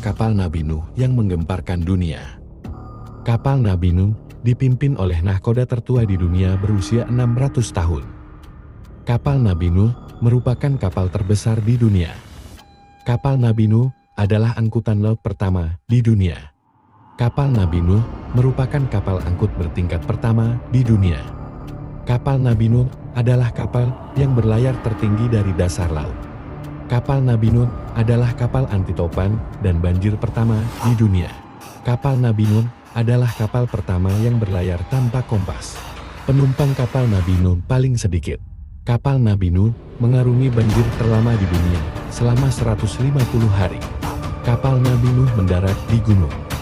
kapal Nabi Nuh yang menggemparkan dunia. Kapal Nabi Nuh dipimpin oleh nahkoda tertua di dunia berusia 600 tahun. Kapal Nabi Nuh merupakan kapal terbesar di dunia. Kapal Nabi Nuh adalah angkutan laut pertama di dunia. Kapal Nabi Nuh merupakan kapal angkut bertingkat pertama di dunia. Kapal Nabi Nuh adalah kapal yang berlayar tertinggi dari dasar laut. Kapal Nabi Nuh adalah kapal anti topan dan banjir pertama di dunia. Kapal Nabi Nuh adalah kapal pertama yang berlayar tanpa kompas. Penumpang kapal Nabi Nuh paling sedikit. Kapal Nabi Nuh mengarungi banjir terlama di dunia selama 150 hari. Kapal Nabi Nuh mendarat di gunung.